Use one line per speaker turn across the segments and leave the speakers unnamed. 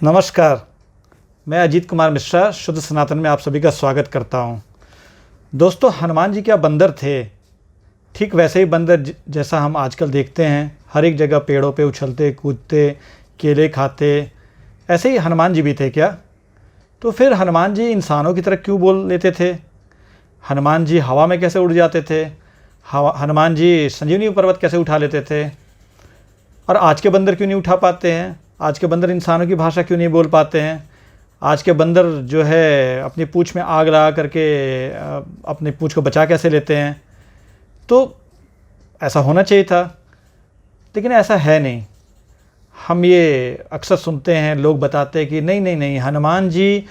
नमस्कार, मैं अजीत कुमार मिश्रा शुद्ध सनातन में आप सभी का स्वागत करता हूं। दोस्तों, हनुमान जी क्या बंदर थे। ठीक वैसे ही बंदर जैसा हम आजकल देखते हैं, हर एक जगह पेड़ों पे उछलते कूदते, केले खाते, ऐसे ही हनुमान जी भी थे क्या? तो फिर हनुमान जी इंसानों की तरह क्यों बोल लेते थे? हनुमान जी हवा में कैसे उड़ जाते थे? हनुमान जी संजीवनी पर्वत कैसे उठा लेते थे? और आज के बंदर क्यों नहीं उठा पाते हैं? आज के बंदर इंसानों की भाषा क्यों नहीं बोल पाते हैं? आज के बंदर जो है अपनी पूँछ में आग लगा करके अपनी पूँछ को बचा कैसे लेते हैं? तो ऐसा होना चाहिए था, लेकिन ऐसा है नहीं। हम ये अक्सर सुनते हैं, लोग बताते हैं कि नहीं नहीं नहीं, हनुमान जी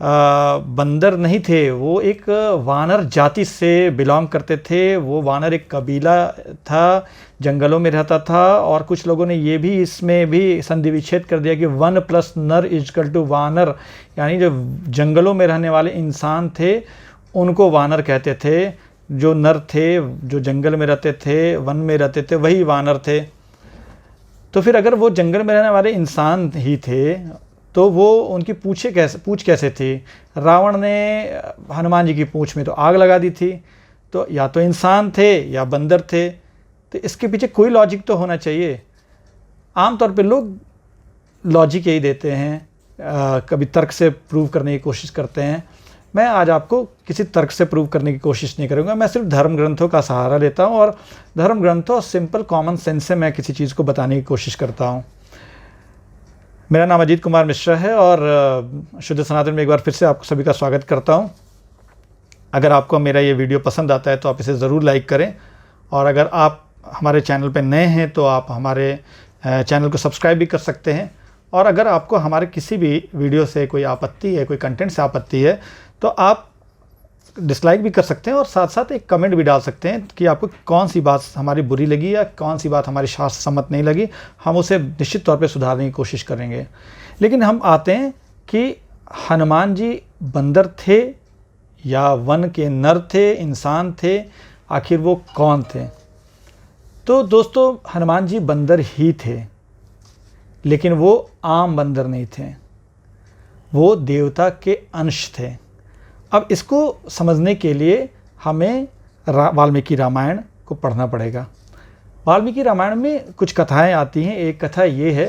बंदर नहीं थे, वो एक वानर जाति से बिलोंग करते थे। वो वानर एक कबीला था, जंगलों में रहता था। और कुछ लोगों ने ये भी इसमें भी संधि विच्छेद कर दिया कि वन प्लस नर इजकल टू वानर, यानी जो जंगलों में रहने वाले इंसान थे उनको वानर कहते थे। जो नर थे, जो जंगल में रहते थे, वन में रहते थे, वही वानर थे। तो फिर अगर वो जंगल में रहने वाले इंसान ही थे तो वो उनकी पूँछ कैसे थी? रावण ने हनुमान जी की पूँछ में तो आग लगा दी थी। तो या तो इंसान थे या बंदर थे। तो इसके पीछे कोई लॉजिक तो होना चाहिए। आमतौर पे लोग लॉजिक यही देते हैं, कभी तर्क से प्रूव करने की कोशिश करते हैं। मैं आज आपको किसी तर्क से प्रूव करने की कोशिश नहीं करूँगा। मैं सिर्फ धर्म ग्रंथों का सहारा लेता हूँ और धर्म ग्रंथों और सिंपल कॉमन सेंस से मैं किसी चीज़ को बताने की कोशिश करता हूँ। मेरा नाम अजीत कुमार मिश्रा है और शुद्ध सनातन में एक बार फिर से आप सभी का स्वागत करता हूं। अगर आपको मेरा ये वीडियो पसंद आता है तो आप इसे ज़रूर लाइक करें, और अगर आप हमारे चैनल पर नए हैं तो आप हमारे चैनल को सब्सक्राइब भी कर सकते हैं। और अगर आपको हमारे किसी भी वीडियो से कोई आपत्ति है, कोई कंटेंट से आपत्ति है, तो आप डिसलाइक भी कर सकते हैं और साथ साथ एक कमेंट भी डाल सकते हैं कि आपको कौन सी बात हमारी बुरी लगी या कौन सी बात हमारी शास्त्र सम्मत नहीं लगी। हम उसे निश्चित तौर पे सुधारने की कोशिश करेंगे। लेकिन हम आते हैं कि हनुमान जी बंदर थे या वन के नर थे, इंसान थे, आखिर वो कौन थे? तो दोस्तों, हनुमान जी बंदर ही थे, लेकिन वो आम बंदर नहीं थे, वो देवता के अंश थे। अब इसको समझने के लिए हमें वाल्मीकि रामायण को पढ़ना पड़ेगा। वाल्मीकि रामायण में कुछ कथाएं आती हैं। एक कथा ये है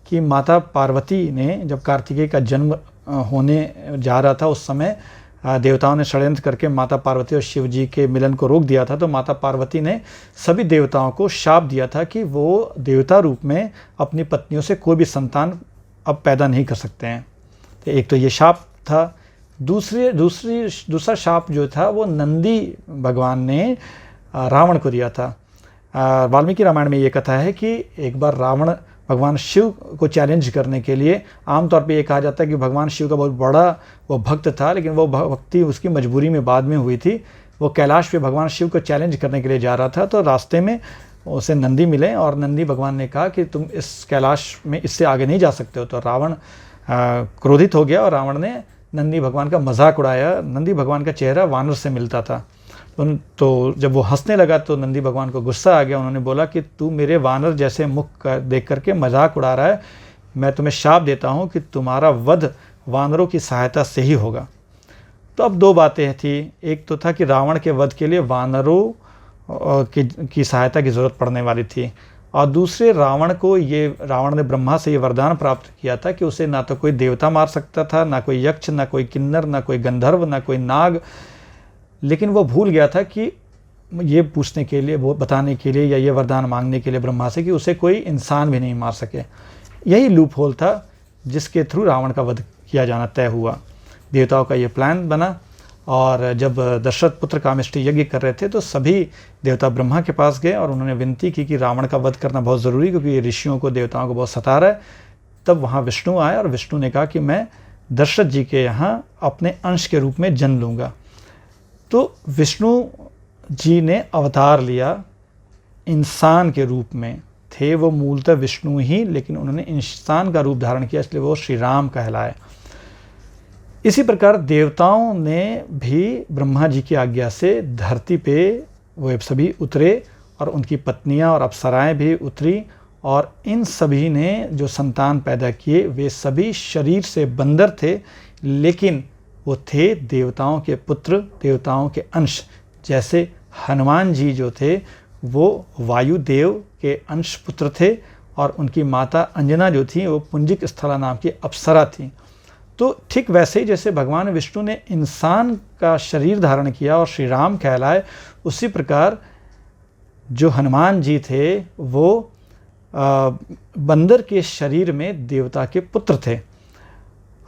कि माता पार्वती ने जब कार्तिकेय का जन्म होने जा रहा था, उस समय देवताओं ने षड्यंत्र करके माता पार्वती और शिव जी के मिलन को रोक दिया था। तो माता पार्वती ने सभी देवताओं को शाप दिया था कि वो देवता रूप में अपनी पत्नियों से कोई भी संतान अब पैदा नहीं कर सकते हैं। तो एक तो ये शाप था। दूसरा शाप जो था वो नंदी भगवान ने रावण को दिया था। वाल्मीकि रामायण में ये कथा है कि एक बार रावण भगवान शिव को चैलेंज करने के लिए, आमतौर पे ये कहा जाता है कि भगवान शिव का बहुत बड़ा वो भक्त था, लेकिन वो भक्ति उसकी मजबूरी में बाद में हुई थी। वो कैलाश पे भगवान शिव को चैलेंज करने के लिए जा रहा था, तो रास्ते में उसे नंदी मिले और नंदी भगवान ने कहा कि तुम इस कैलाश में इससे आगे नहीं जा सकते हो। तो रावण क्रोधित हो गया और रावण ने नंदी भगवान का मजाक उड़ाया। नंदी भगवान का चेहरा वानर से मिलता था। तो जब वो हंसने लगा तो नंदी भगवान को गुस्सा आ गया। उन्होंने बोला कि तू मेरे वानर जैसे मुख देख करके मजाक उड़ा रहा है, मैं तुम्हें शाप देता हूँ कि तुम्हारा वध वानरों की सहायता से ही होगा। तो अब दो बातें थी। एक तो था कि रावण के वध के लिए वानरों की सहायता की ज़रूरत पड़ने वाली थी, और दूसरे रावण ने ब्रह्मा से ये वरदान प्राप्त किया था कि उसे ना तो कोई देवता मार सकता था, ना कोई यक्ष, ना कोई किन्नर, ना कोई गंधर्व, ना कोई नाग। लेकिन वो भूल गया था कि ये पूछने के लिए, वो बताने के लिए या ये वरदान मांगने के लिए ब्रह्मा से कि उसे कोई इंसान भी नहीं मार सके। यही लूप होल था जिसके थ्रू रावण का वध किया जाना तय हुआ। देवताओं का ये प्लान बना, और जब दशरथ पुत्र कामेष्टि यज्ञ कर रहे थे तो सभी देवता ब्रह्मा के पास गए और उन्होंने विनती की कि रावण का वध करना बहुत ज़रूरी, क्योंकि ये ऋषियों को, देवताओं को बहुत सता रहा है। तब वहाँ विष्णु आए और विष्णु ने कहा कि मैं दशरथ जी के यहाँ अपने अंश के रूप में जन्म लूँगा। तो विष्णु जी ने अवतार लिया, इंसान के रूप में थे वो मूलतः विष्णु ही, लेकिन उन्होंने इंसान का रूप धारण किया, इसलिए वो श्री राम कहलाए। इसी प्रकार देवताओं ने भी ब्रह्मा जी की आज्ञा से धरती पे वो सभी उतरे और उनकी पत्नियां और अप्सराएं भी उतरी और इन सभी ने जो संतान पैदा किए वे सभी शरीर से बंदर थे, लेकिन वो थे देवताओं के पुत्र, देवताओं के अंश। जैसे हनुमान जी जो थे वो वायुदेव के अंश पुत्र थे और उनकी माता अंजना जो थी वो पुंजिक स्थला नाम की अप्सरा थी। तो ठीक वैसे ही जैसे भगवान विष्णु ने इंसान का शरीर धारण किया और श्री राम कहलाए, उसी प्रकार जो हनुमान जी थे वो बंदर के शरीर में देवता के पुत्र थे।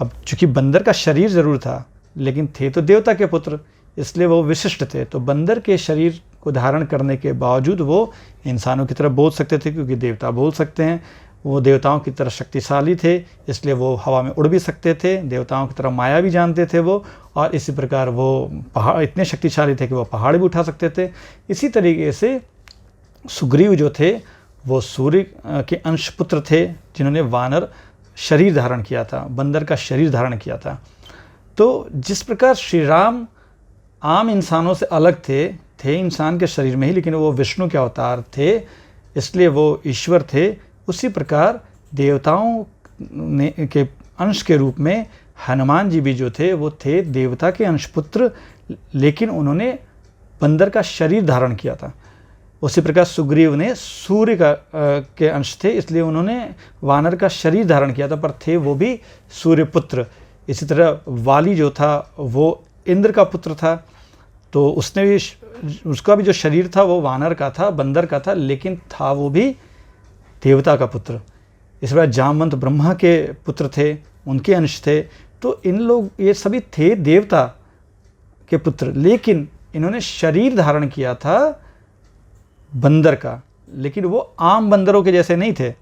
अब चूंकि बंदर का शरीर ज़रूर था लेकिन थे तो देवता के पुत्र, इसलिए वो विशिष्ट थे। तो बंदर के शरीर को धारण करने के बावजूद वो इंसानों की तरह बोल सकते थे, क्योंकि देवता बोल सकते हैं। वो देवताओं की तरह शक्तिशाली थे, इसलिए वो हवा में उड़ भी सकते थे, देवताओं की तरह माया भी जानते थे वो, और इसी प्रकार वो पहाड़ इतने शक्तिशाली थे कि वो पहाड़ भी उठा सकते थे। इसी तरीके से सुग्रीव जो थे वो सूर्य के अंश पुत्र थे, जिन्होंने वानर शरीर धारण किया था, बंदर का शरीर धारण किया था। तो जिस प्रकार श्री राम आम इंसानों से अलग थे इंसान के शरीर में ही, लेकिन वो विष्णु के अवतार थे, इसलिए वो ईश्वर थे। उसी प्रकार देवताओं के अंश के रूप में हनुमान जी भी जो थे वो थे देवता के अंश पुत्र, लेकिन उन्होंने बंदर का शरीर धारण किया था। उसी प्रकार सुग्रीव ने सूर्य के अंश थे, इसलिए उन्होंने वानर का शरीर धारण किया था, पर थे वो भी सूर्य पुत्र। इसी तरह वाली जो था वो इंद्र का पुत्र था, तो उसने भी उसका भी जो शरीर था वो वानर का था, बंदर का था, लेकिन था वो भी देवता का पुत्र। इस प्रकार जामवंत ब्रह्मा के पुत्र थे, उनके अंश थे। तो इन लोग ये सभी थे देवता के पुत्र, लेकिन इन्होंने शरीर धारण किया था बंदर का, लेकिन वो आम बंदरों के जैसे नहीं थे।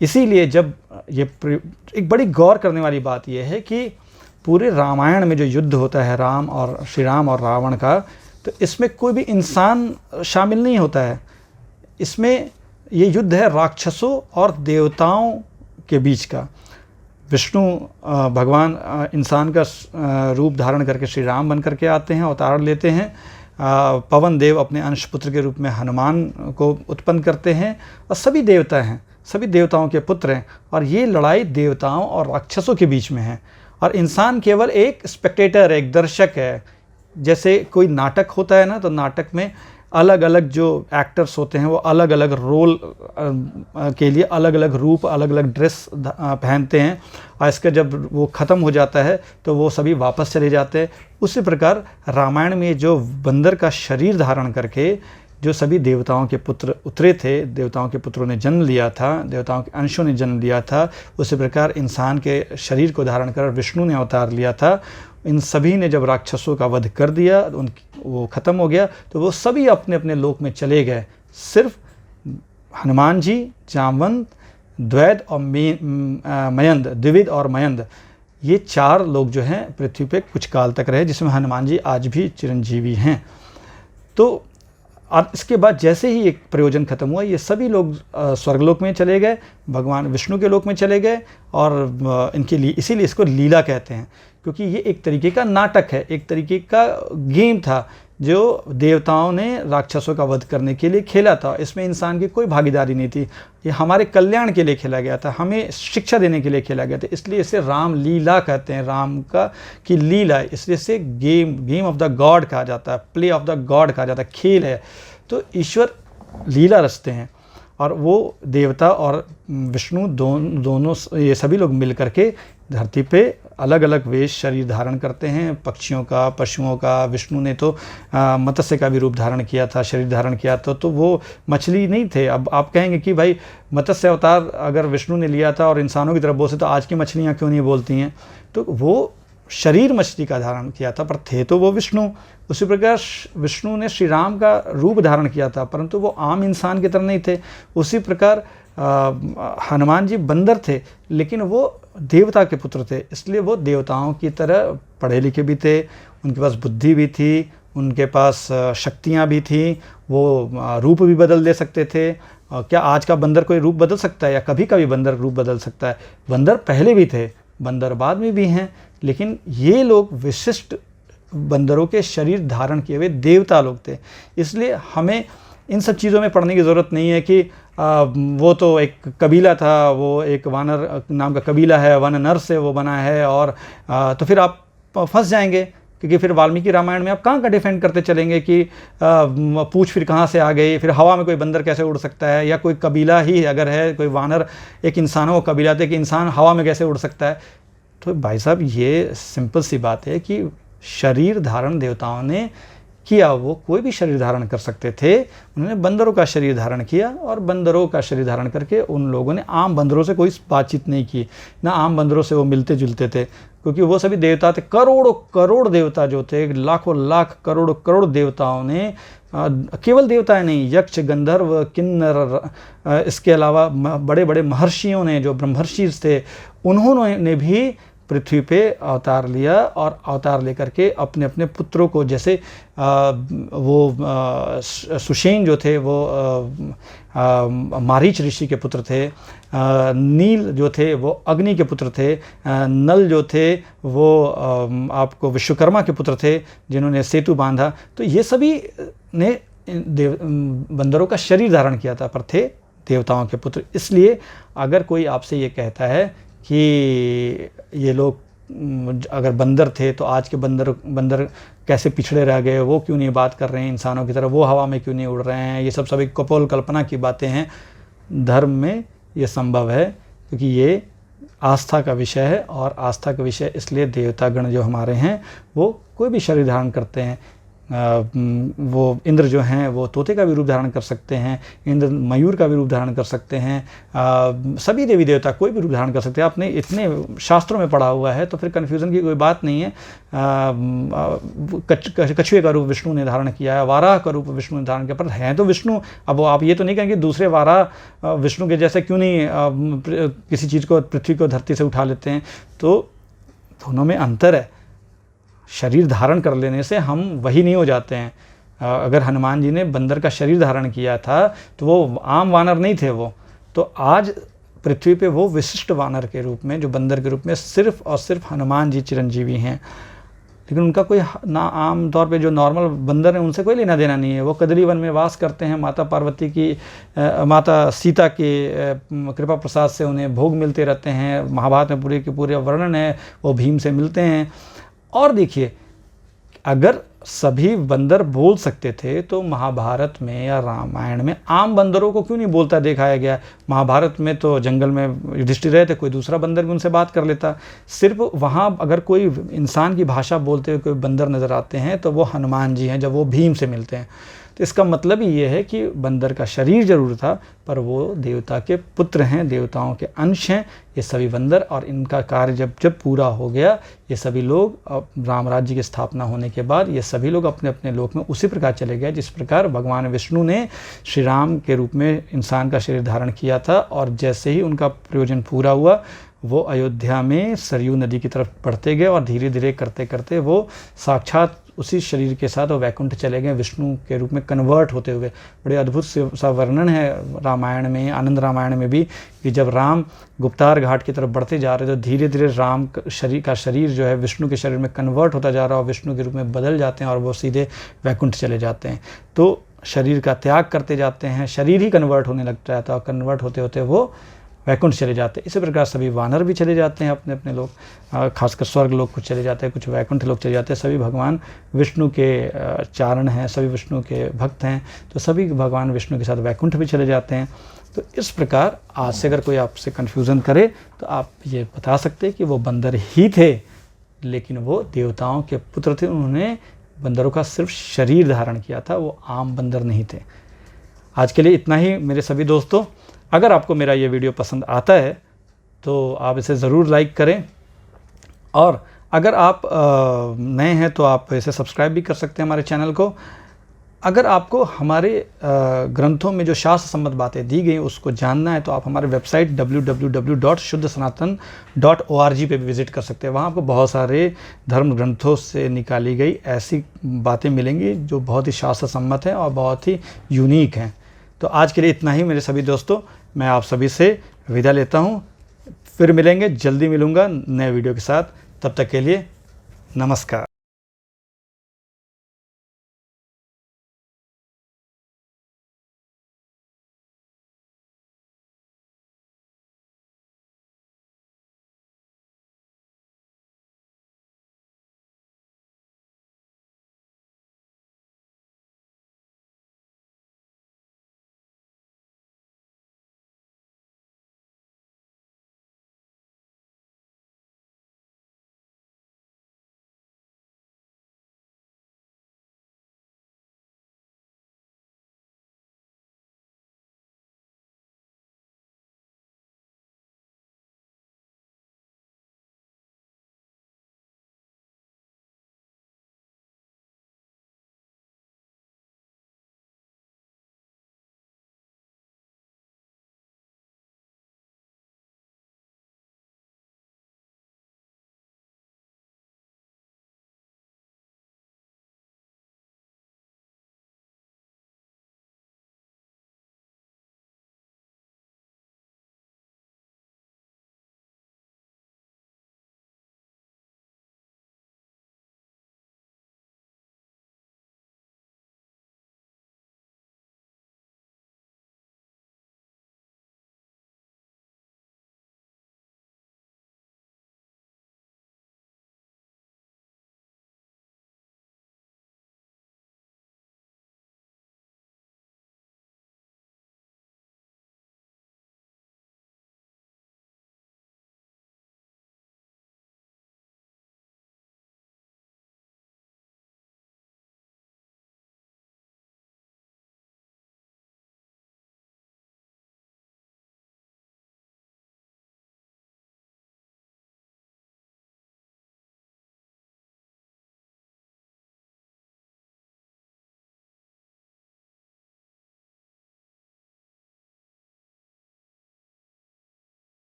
इसीलिए जब ये एक बड़ी गौर करने वाली बात यह है कि पूरे रामायण में जो युद्ध होता है राम और श्री राम और रावण का, तो इसमें कोई भी इंसान शामिल नहीं होता है। इसमें ये युद्ध है राक्षसों और देवताओं के बीच का। विष्णु भगवान इंसान का रूप धारण करके श्री राम बन करके आते हैं, अवतार लेते हैं। पवन देव अपने अंश पुत्र के रूप में हनुमान को उत्पन्न करते हैं, और सभी देवता हैं, सभी देवताओं के पुत्र हैं। और ये लड़ाई देवताओं और राक्षसों के बीच में है, और इंसान केवल एक स्पेक्टेटर है, एक दर्शक है। जैसे कोई नाटक होता है ना, तो नाटक में अलग अलग जो एक्टर्स होते हैं वो अलग अलग रोल के लिए अलग अलग रूप, अलग अलग ड्रेस पहनते हैं, और इसका जब वो ख़त्म हो जाता है तो वो सभी वापस चले जाते हैं। उसी प्रकार रामायण में जो बंदर का शरीर धारण करके जो सभी देवताओं के पुत्र उतरे थे, देवताओं के पुत्रों ने जन्म लिया था, देवताओं के अंशों ने जन्म लिया था, उसी प्रकार इंसान के शरीर को धारण कर विष्णु ने अवतार लिया था। इन सभी ने जब राक्षसों का वध कर दिया, वो ख़त्म हो गया, तो वो सभी अपने अपने लोक में चले गए। सिर्फ हनुमान जी, जामवंत, द्वैध और मयंद, द्विविद और मयंद, ये चार लोग जो हैं पृथ्वी पे कुछ काल तक रहे, जिसमें हनुमान जी आज भी चिरंजीवी हैं। तो और इसके बाद जैसे ही एक प्रयोजन खत्म हुआ, ये सभी लोग स्वर्गलोक में चले गए, भगवान विष्णु के लोक में चले गए। और इनके लिए इसीलिए इसको लीला कहते हैं, क्योंकि ये एक तरीके का नाटक है, एक तरीके का गेम था जो देवताओं ने राक्षसों का वध करने के लिए खेला था। इसमें इंसान की कोई भागीदारी नहीं थी, ये हमारे कल्याण के लिए खेला गया था, हमें शिक्षा देने के लिए खेला गया था। इसलिए इसे राम लीला कहते हैं, राम का की लीला, इसलिए इसे गेम ऑफ द गॉड कहा जाता है, प्ले ऑफ द गॉड कहा जाता है, खेल है। तो ईश्वर लीला रचते हैं, और वो देवता और विष्णु दोनों ये सभी लोग मिल करके धरती पे अलग अलग वेश शरीर धारण करते हैं, पक्षियों का, पशुओं का। विष्णु ने तो मत्स्य का भी रूप धारण किया था, शरीर धारण किया था, तो वो मछली नहीं थे। अब आप कहेंगे कि भाई मत्स्य अवतार अगर विष्णु ने लिया था और इंसानों की तरफ बोलते तो आज की मछलियाँ क्यों नहीं बोलती हैं? तो वो शरीर मछली का धारण किया था, पर थे तो वो विष्णु। उसी प्रकार विष्णु ने श्री राम का रूप धारण किया था, परंतु वो आम इंसान की तरह नहीं थे। उसी प्रकार हनुमान जी बंदर थे, लेकिन वो देवता के पुत्र थे, इसलिए वो देवताओं की तरह पढ़े लिखे भी थे, उनके पास बुद्धि भी थी, उनके पास शक्तियाँ भी थी, वो रूप भी बदल दे सकते थे। क्या आज का बंदर कोई रूप बदल सकता है? या कभी कभी बंदर रूप बदल सकता है? बंदर पहले भी थे, बंदर बाद में भी हैं, लेकिन ये लोग विशिष्ट बंदरों के शरीर धारण किए हुए देवता लोग थे। इसलिए हमें इन सब चीज़ों में पढ़ने की ज़रूरत नहीं है कि वो तो एक कबीला था, वो एक वानर नाम का कबीला है, वन नर से वो बना है, और तो फिर आप फंस जाएंगे, क्योंकि फिर वाल्मीकि रामायण में आप कहाँ का डिफेंड करते चलेंगे कि पूछ फिर कहाँ से आ गई, फिर हवा में कोई बंदर कैसे उड़ सकता है, या कोई कबीला ही अगर है, कोई वानर एक इंसानों का कबीला थे कि इंसान हवा में कैसे उड़ सकता है। तो भाई साहब ये सिंपल सी बात है कि शरीर धारण देवताओं ने किया, वो कोई भी शरीर धारण कर सकते थे, उन्होंने बंदरों का शरीर धारण किया, और बंदरों का शरीर धारण करके उन लोगों ने आम बंदरों से कोई बातचीत नहीं की, ना आम बंदरों से वो मिलते जुलते थे, क्योंकि वो सभी देवता थे, करोड़ों करोड़ देवता जो थे, लाखों लाख करोड़ों करोड़ देवताओं ने, केवल देवताएं नहीं, यक्ष गंधर्व किन्नर, इसके अलावा बड़े बड़े महर्षियों ने, जो ब्रह्मर्षि थे, उन्होंने भी पृथ्वी पे अवतार लिया, और अवतार लेकर के अपने अपने पुत्रों को, जैसे सुषेण जो थे वो मारीच ऋषि के पुत्र थे, नील जो थे वो अग्नि के पुत्र थे, नल जो थे वो आपको विश्वकर्मा के पुत्र थे जिन्होंने सेतु बांधा। तो ये सभी ने बंदरों का शरीर धारण किया था, पर थे देवताओं के पुत्र। इसलिए अगर कोई आपसे ये कहता है कि ये लोग अगर बंदर थे तो आज के बंदर कैसे पिछड़े रह गए, वो क्यों नहीं बात कर रहे हैं इंसानों की तरह, वो हवा में क्यों नहीं उड़ रहे हैं, ये सब सभी कपोल कल्पना की बातें हैं। धर्म में ये संभव है, क्योंकि ये आस्था का विषय है, और आस्था का विषय इसलिए देवतागण जो हमारे हैं वो कोई भी शरीर धारण करते हैं। वो इंद्र जो हैं वो तोते का भी रूप धारण कर सकते हैं, इंद्र मयूर का भी रूप धारण कर सकते हैं, सभी देवी देवता कोई भी रूप धारण कर सकते हैं। आपने इतने शास्त्रों में पढ़ा हुआ है, तो फिर कन्फ्यूज़न की कोई बात नहीं है। कछुए का रूप विष्णु ने धारण किया है, वाराह का रूप विष्णु ने धारण किया, पर हैं तो विष्णु। अब आप ये तो नहीं कहेंगे दूसरे वाराह विष्णु के जैसे क्यों नहीं किसी चीज़ को, पृथ्वी को धरती से उठा लेते हैं। तो दोनों में अंतर है। शरीर धारण कर लेने से हम वही नहीं हो जाते हैं। अगर हनुमान जी ने बंदर का शरीर धारण किया था तो वो आम वानर नहीं थे, वो तो आज पृथ्वी पे वो विशिष्ट वानर के रूप में, जो बंदर के रूप में सिर्फ और सिर्फ हनुमान जी चिरंजीवी हैं। लेकिन उनका कोई ना, आम तौर पे जो नॉर्मल बंदर हैं उनसे कोई लेना देना नहीं है। वो कदली वन में वास करते हैं, माता पार्वती की, माता सीता के कृपा प्रसाद से उन्हें भोग मिलते रहते हैं। महाभारत में पूरे के पूरे वर्णन है, वो भीम से मिलते हैं। और देखिए, अगर सभी बंदर बोल सकते थे तो महाभारत में या रामायण में आम बंदरों को क्यों नहीं बोलता दिखाया गया? महाभारत में तो जंगल में युधिष्ठिर रहे थे, कोई दूसरा बंदर भी उनसे बात कर लेता। सिर्फ वहाँ अगर कोई इंसान की भाषा बोलते हुए कोई बंदर नज़र आते हैं तो वो हनुमान जी हैं, जब वो भीम से मिलते हैं। तो इसका मतलब ही ये है कि बंदर का शरीर जरूर था, पर वो देवता के पुत्र हैं, देवताओं के अंश हैं ये सभी बंदर। और इनका कार्य जब पूरा हो गया, ये सभी लोग राम राज्य की स्थापना होने के बाद ये सभी लोग अपने अपने लोक में उसी प्रकार चले गए जिस प्रकार भगवान विष्णु ने श्री राम के रूप में इंसान का शरीर धारण किया था। और जैसे ही उनका प्रयोजन पूरा हुआ, वो अयोध्या में सरयू नदी की तरफ बढ़ते गए, और धीरे धीरे करते करते वो साक्षात उसी शरीर के साथ वो वैकुंठ चले गए, विष्णु के रूप में कन्वर्ट होते हुए। बड़े अद्भुत सा वर्णन है रामायण में, आनंद रामायण में भी, कि जब राम गुप्तार घाट की तरफ बढ़ते जा रहे तो धीरे धीरे राम का शरीर जो है विष्णु के शरीर में कन्वर्ट होता जा रहा है, और विष्णु के रूप में बदल जाते हैं, और वो सीधे वैकुंठ चले जाते हैं। तो शरीर का त्याग करते जाते हैं, शरीर ही कन्वर्ट होने लग जाता है, और कन्वर्ट होते होते वो वैकुंठ चले जाते हैं। इसी प्रकार सभी वानर भी चले जाते हैं अपने अपने लोग, खासकर स्वर्ग लोग कुछ चले जाते हैं, कुछ वैकुंठ लोग चले जाते हैं। सभी भगवान विष्णु के चारण हैं, सभी विष्णु के भक्त हैं, तो सभी भगवान विष्णु के साथ वैकुंठ भी चले जाते हैं। तो इस प्रकार आज से अगर कोई आपसे कन्फ्यूज़न करे तो आप ये बता सकते हैं कि वो बंदर ही थे, लेकिन वो देवताओं के पुत्र थे। उन्होंने बंदरों का सिर्फ शरीर धारण किया था, वो आम बंदर नहीं थे। आज के लिए इतना ही मेरे सभी दोस्तों। अगर आपको मेरा ये वीडियो पसंद आता है तो आप इसे ज़रूर लाइक करें, और अगर आप नए हैं तो आप इसे सब्सक्राइब भी कर सकते हैं हमारे चैनल को। अगर आपको हमारे ग्रंथों में जो शास्त्र संबंध बातें दी गई उसको जानना है तो आप हमारे वेबसाइट www.shuddhasanatan.org पे भी विज़िट कर सकते हैं। वहाँ आपको बहुत सारे धर्म ग्रंथों से निकाली गई ऐसी बातें मिलेंगी जो बहुत ही शास्त्र सम्मत हैं और बहुत ही यूनिक हैं। तो आज के लिए इतना ही मेरे सभी दोस्तों, मैं आप सभी से विदा लेता हूँ। फिर मिलेंगे, जल्दी मिलूँगा नए वीडियो के साथ। तब तक के लिए नमस्कार।